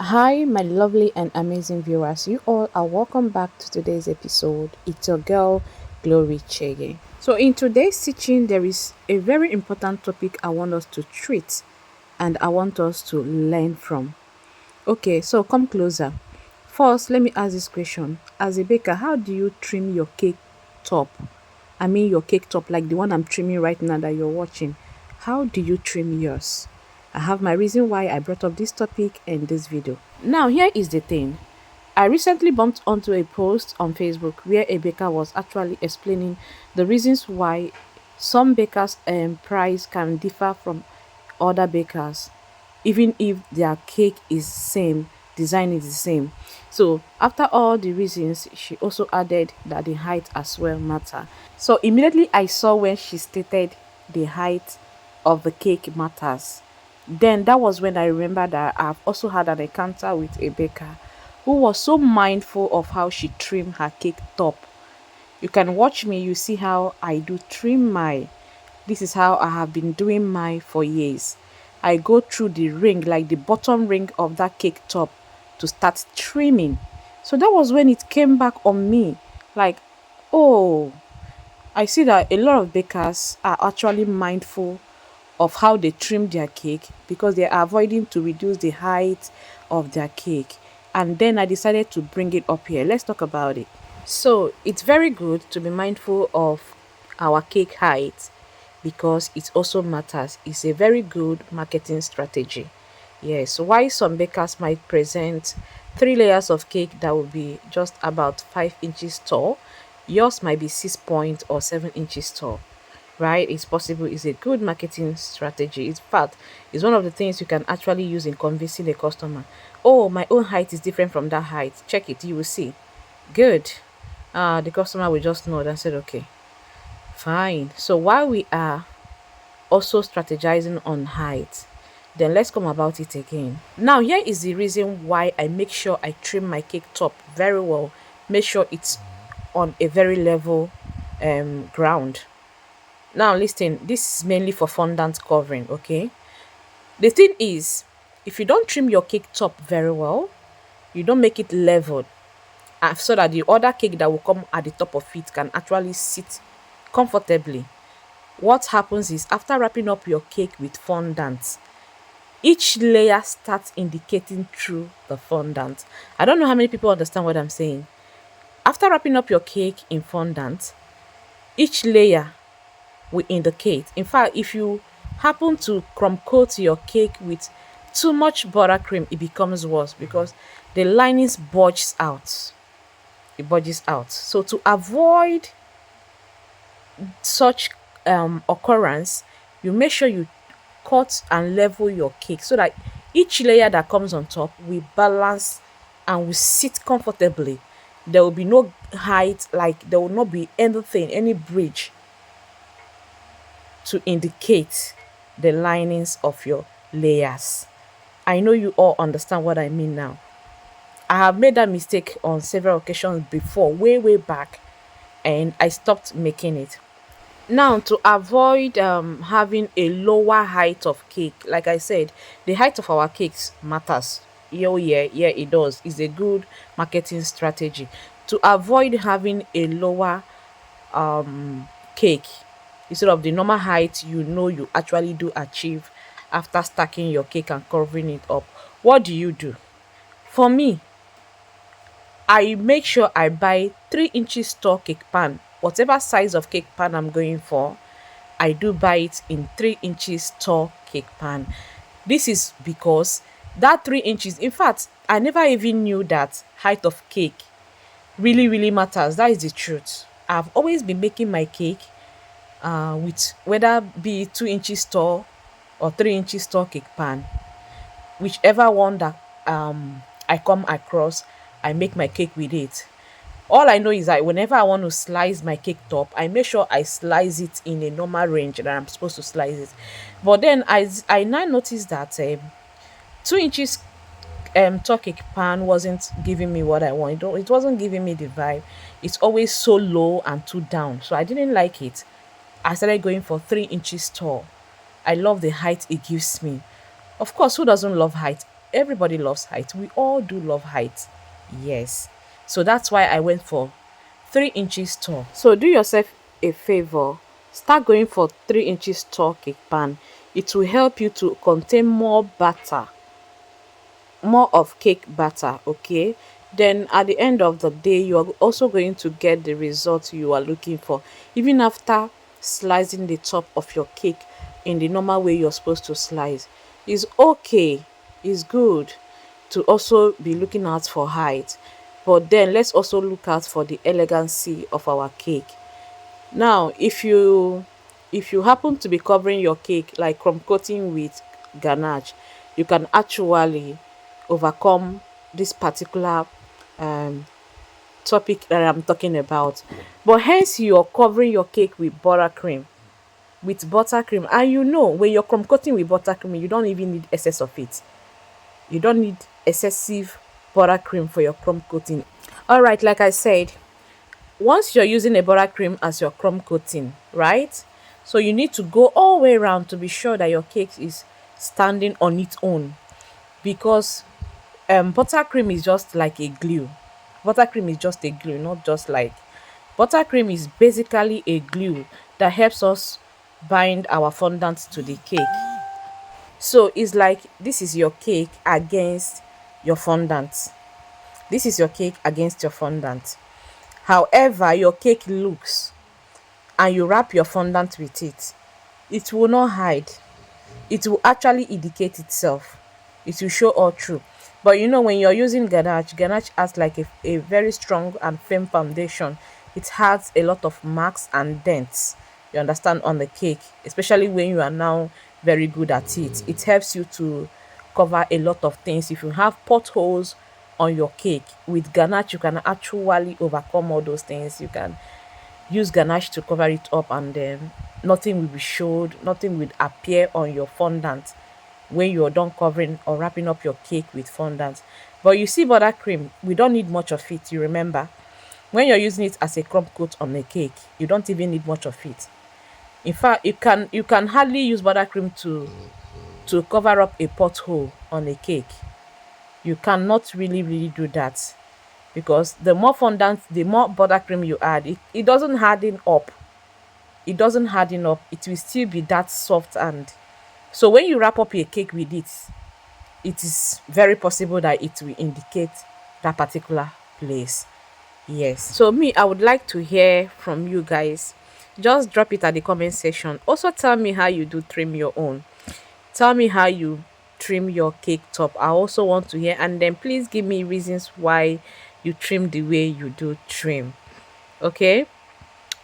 Hi, my lovely and amazing viewers. You all are welcome back to today's episode. It's your girl, Glory Chege. So, in today's teaching, there is a very important topic I want us to treat and I want us to learn from. Okay, so come closer. First, let me ask this question. As a baker, how do you trim your cake top? I mean, your cake top, like the one I'm trimming right now that you're watching. How do you trim yours? I have my reason why I brought up this topic in this video. Now, here is the thing. I recently bumped onto a post on Facebook where a baker was actually explaining the reasons why some bakers' price can differ from other bakers, even if their cake is same, design is the same. So after all the reasons, she also added that the height as well matter. So immediately I saw when she stated the height of the cake matters. Then that was when I remembered that I've also had an encounter with a baker who was so mindful of how she trimmed her cake top. You can watch me, you see how I do trim my. This is how I have been doing mine for years. I go through the ring, like the bottom ring of that cake top, to start trimming. So that was when it came back on me. Like, oh, I see that a lot of bakers are actually mindful of how they trim their cake because they are avoiding to reduce the height of their cake. And then I decided to bring it up here. Let's talk about it. So it's very good to be mindful of our cake height because it also matters. It's a very good marketing strategy. Yes, why some bakers might present three layers of cake that will be just about 5 inches tall, yours might be 6 or 7 inches tall, right? It's possible. It's a good marketing strategy. In fact, it's one of the things you can actually use in convincing a customer. Oh, my own height is different from that height. Check it, you will see. Good. The customer will just nod and said, okay, fine. So while we are also strategizing on height, then let's come about it again. Now, here is the reason why I make sure I trim my cake top very well. Make sure it's on a very level ground. Now, listen, this is mainly for fondant covering, okay? The thing is, if you don't trim your cake top very well, you don't make it leveled, so that the other cake that will come at the top of it can actually sit comfortably. What happens is after wrapping up your cake with fondant, each layer starts indicating through the fondant. I don't know how many people understand what I'm saying. After wrapping up your cake in fondant, each layer will indicate. In fact, if you happen to crumb coat your cake with too much buttercream, it becomes worse because the linings bulges out. It bulges out. So to avoid such occurrence, you make sure you cut and level your cake so that each layer that comes on top will balance and will sit comfortably. There will be no height, like there will not be anything, any bridge to indicate the linings of your layers. I know you all understand what I mean now. I have made that mistake on several occasions before, way back, and I stopped making it. Now, to avoid having a lower height of cake, like I said, the height of our cakes matters. Oh yeah, it does. It's a good marketing strategy to avoid having a lower cake instead of the normal height you actually do achieve after stacking your cake and covering it up. What do you do? For me, I make sure I buy 3 inches tall cake pan. Whatever size of cake pan I'm going for, I do buy it in 3 inches tall cake pan. This is because that 3 inches, in fact, I never even knew that height of cake really matters. That is the truth. I've always been making my cake with whether be 2 inches tall or 3 inches tall cake pan, whichever one that I come across, I make my cake with it. All I know is that whenever I want to slice my cake top, I make sure I slice it in a normal range that I'm supposed to slice it. But then I now noticed that 2 inches tall cake pan wasn't giving me what I want. It wasn't giving me the vibe. It's always so low and too down, so I didn't like it. I started going for 3 inches tall. I love the height it gives me. Of course, who doesn't love height? everybody loves height. We all do love height. Yes. So that's why I went for 3 inches tall. So do yourself a favor. Start going for 3 inches tall cake pan. It will help you to contain more batter, more of cake batter. Okay, then at the end of the day you are also going to get the result you are looking for, even after slicing the top of your cake in the normal way you're supposed to slice. Is okay, is good to also be looking out for height, but then let's also look out for the elegancy of our cake. Now, if you happen to be covering your cake like crumb coating with ganache, you can actually overcome this particular um topic that I'm talking about. But hence you're covering your cake with buttercream, and when you're crumb coating with buttercream, you don't even need excess of it. You don't need excessive buttercream for your crumb coating. All right, like I said, once you're using a buttercream as your crumb coating, right? So you need to go all the way around to be sure that your cake is standing on its own, because buttercream is just like a glue. Buttercream is just a glue, not just like buttercream is basically a glue that helps us bind our fondant to the cake. So it's like this is your cake against your fondant. This is your cake against your fondant. However, your cake looks and you wrap your fondant with it will not hide. It will actually indicate itself. It will show all through. But when you're using ganache has like a very strong and firm foundation. It has a lot of marks and dents, you understand, on the cake, especially when you are now very good at it. It helps you to cover a lot of things. If you have potholes on your cake, with ganache you can actually overcome all those things. You can use ganache to cover it up, and then nothing will be showed, nothing will appear on your fondant when you're done covering or wrapping up your cake with fondant. But you see, buttercream, we don't need much of it. You remember, when you're using it as a crumb coat on a cake, you don't even need much of it. In fact, you can hardly use buttercream to cover up a pothole on a cake. You cannot really do that, because the more fondant, the more buttercream you add, it doesn't harden up. It will still be that soft. And so when you wrap up your cake with it is very possible that it will indicate that particular place. Yes. So me, I would like to hear from you guys. Just drop it at the comment section. Also tell me how you do trim your own. Tell me how you trim your cake top. I also want to hear, and then please give me reasons why you trim the way you do trim. Okay?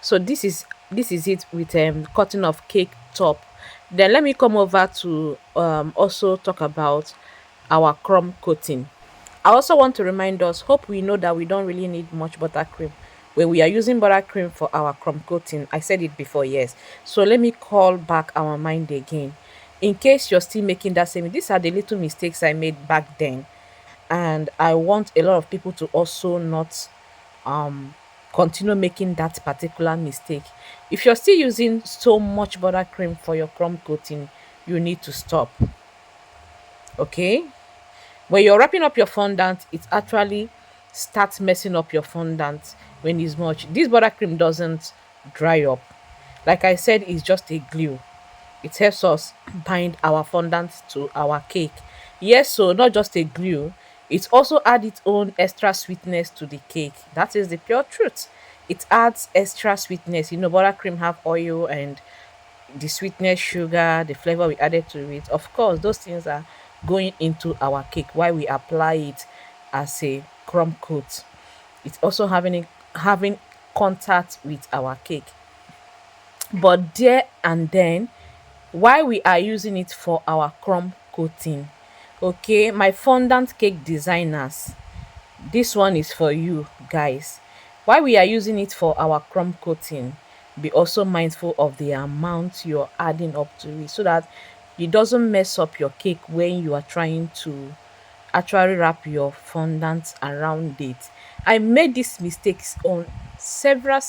So this is it with cutting of cake top. Then let me come over to also talk about our crumb coating. I also want to remind us, hope we know that we don't really need much buttercream when we are using buttercream for our crumb coating. I said it before, yes. So let me call back our mind again. In case you're still making that same, these are the little mistakes I made back then. And I want a lot of people to also not um continue making that particular mistake. If you're still using so much buttercream for your crumb coating, you need to stop. Okay, when you're wrapping up your fondant, it actually starts messing up your fondant when it's much. This buttercream doesn't dry up. Like I said, it's just a glue. It helps us bind our fondant to our cake. Yes, so not just a glue, it also adds its own extra sweetness to the cake. That is the pure truth. It adds extra sweetness. Buttercream have oil and the sweetness, sugar, the flavor we added to it. Of course, those things are going into our cake while we apply it as a crumb coat. It's also having contact with our cake. But there and then, why we are using it for our crumb coating. Okay, my fondant cake designers, this one is for you guys. Why we are using it for our crumb coating, be also mindful of the amount you're adding up to it, so that it doesn't mess up your cake when you are trying to actually wrap your fondant around it. I made these mistakes on several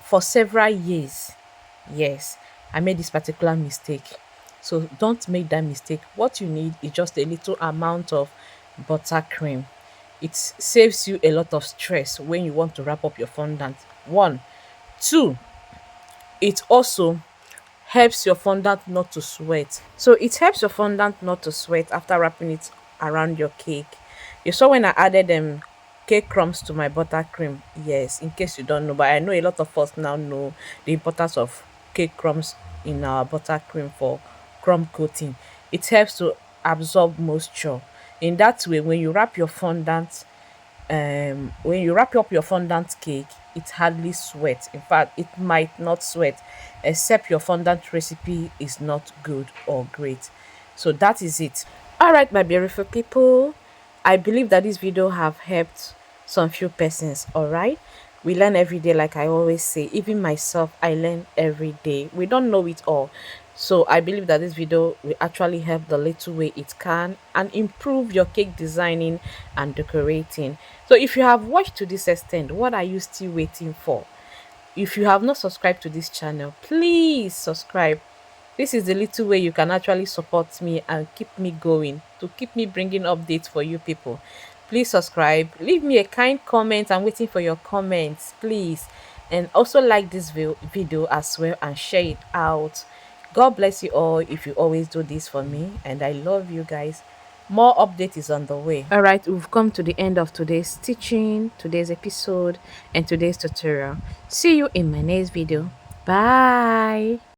for several years. Yes, I made this particular mistake. So don't make that mistake. What you need is just a little amount of buttercream. It saves you a lot of stress when you want to wrap up your fondant. One. Two, it also helps your fondant not to sweat. So it helps your fondant not to sweat after wrapping it around your cake. You saw when I added cake crumbs to my buttercream. Yes, in case you don't know, but I know a lot of us now know the importance of cake crumbs in our buttercream for crumb coating. It helps to absorb moisture. In that way, when you wrap up your fondant cake, it hardly sweats. In fact, it might not sweat, except your fondant recipe is not good or great. So that is it. All right, my beautiful people, I believe that this video have helped some few persons. All right, we learn every day, like I always say. Even myself, I learn every day. We don't know it all, so I believe that this video will actually help the little way it can and improve your cake designing and decorating. So if you have watched to this extent, what are you still waiting for? If you have not subscribed to this channel, please subscribe. This is the little way you can actually support me and keep me going, to keep me bringing updates for you people. Please subscribe, leave me a kind comment. I'm waiting for your comments, please. And also like this video as well and share it out. God bless you all if you always do this for me, and I love you guys. More update is on the way. All right, we've come to the end of today's teaching, today's episode, and today's tutorial. See you in my next video. Bye.